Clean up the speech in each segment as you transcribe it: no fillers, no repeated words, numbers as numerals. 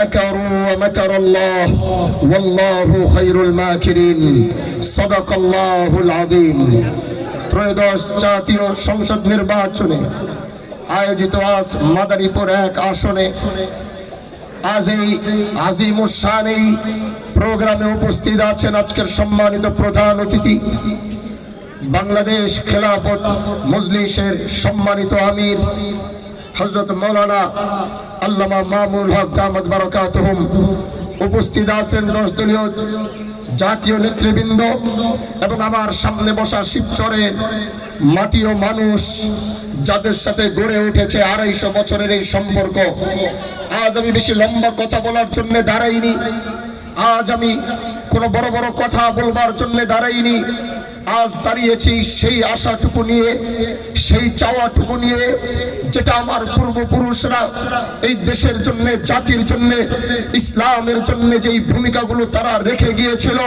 مكروا ومكر الله والله خير الماكرين صدق الله العظيم। ত্রয়োদশ জাতীয় সংসদ নির্বাচনে আয়োজিত আজ মাদারীপুর 1 আসনে আজ এই আজিমুশান এই প্রোগ্রামে উপস্থিত আছেন আজকের সম্মানিত প্রধান অতিথি বাংলাদেশ খেলাফত মজলিসের সম্মানিত আমির হযরত মাওলানা আল্লামা মামুনুল হক দামাত বারাকাতুহুম। উপস্থিত আছেন 10 দলীয় জাতীয় নেতৃবৃন্দ এবং আমার সামনে বসা শিবচরের মাটি ও মানুষ, যাদের সাথে গড়ে উঠেছে 250 বছরের এই সম্পর্ক। আজ আমি বেশি লম্বা কথা বলার জন্য দাঁড়াইনি, আজ আমি কোনো বড় বড় কথা বলবার জন্য দাঁড়াইনি। আজ দাঁড়িয়েছি সেই আশাটুকু নিয়ে, সেই চাওয়াটুকু নিয়ে যেটা আমার পূর্বপুরুষরা এই দেশের জন্য, জাতির জন্য, ইসলামের জন্য যেই ভূমিকাগুলো তারা রেখে গিয়েছিল,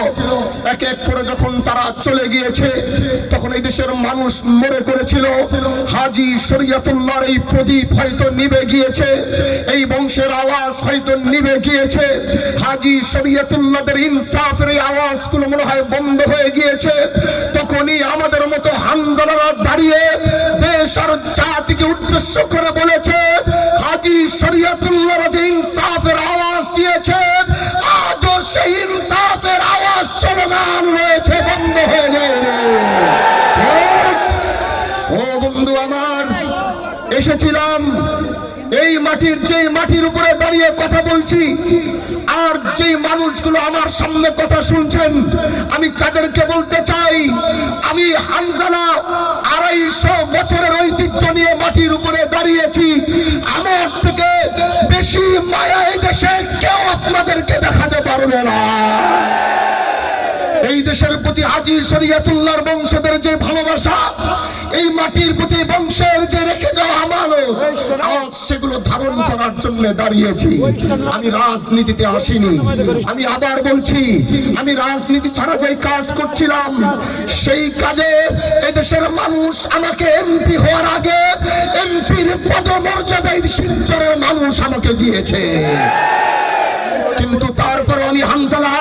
এক এক করে যখন তারা চলে গিয়েছে তখন এই দেশের মানুষ মনে করেছিল হাজী শরীয়তুল্লাহর এই প্রদীপ হয়তো নিভে গিয়েছে, এই বংশের আওয়াজ হয়তো নিভে গিয়েছে, হাজী শরীয়তুল্লাহদের ইনসাফের এই আওয়াজগুলো মনে হয় বন্ধ হয়ে গিয়েছে। তখনই আমাদের মতো হানজালারা দাঁড়িয়ে দেশ আর জাতিকে উদ্দেশ্য করে বলেছে হাজী শরীয়তুল্লাহর যে ইনসাফের আওয়াজ দিয়েছে, আজও সেই ইনসাফের আওয়াজ চলমান রয়েছে, বন্ধ হয়ে যায়। ও বন্ধু আমার, এসেছিলাম এই মাটির, যে মাটির উপরে দাঁড়িয়ে কথা বলছি, আর যে মানুষগুলো আমার সামনে কথা শুনছেন, আমি তাদেরকে বলতে চাই, আমি হানজালা 250 বছরের ঐতিহ্য নিয়ে মাটির উপরে দাঁড়িয়েছি। আমার থেকে বেশি মায়া এই দেশে কেউ আপনাদেরকে দেখাতে পারবে না। এই দেশের প্রতি হাজী শরীয়তুল্লাহর বংশধর যে ভালোবাসা, এই মাটির প্রতি বংশের যে রেখে যাওয়া আমানত, আজ সেগুলো ধারণ করার জন্য দাঁড়িয়েছি। আমি রাজনীতিতে আসিনি, আমি আবার বলছি, আমি রাজনীতি ছাড়া যে কাজ করছিলাম, সেই কাজে এই দেশের মানুষ আমাকে এমপি হওয়ার আগে এমপির পদমর্যাদায় শিলচরের মানুষ আমাকে দিয়েছে। কিন্তু তারপর আমি হানজালা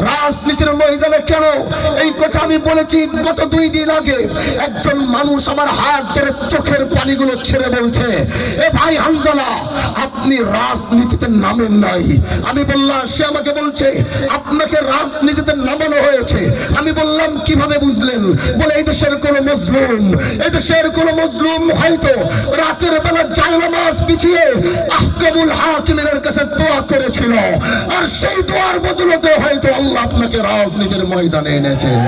রাজনীতির ময়দানে কেন, এই কথা আমি বলেছি গত 2 দিন আগে। একজন মানুষ আমার হাত ধরে চোখের পানিগুলো ছেড়ে বলছে, এ ভাই হানজালা, আপনি রাজনীতিতে নামেন নাই। আমি বললাম, সে আমাকে বলছে আপনাকে রাজনীতিতে নামানো হয়েছে। আমি বললাম কিভাবে বুঝলেন? বলে এই দেশের কোন মজলুম, এই দেশের কোন মজলুম হয়তো রাতের বেলা জায়নামাজ বিছিয়ে আহকামুল হাকিমের কাছে দোয়া করেছিল, আর সেই দোয়ার বদলতে হয়তো আল্লাহ আপনাকে রাজনীতির ময়দানে এনেছেন।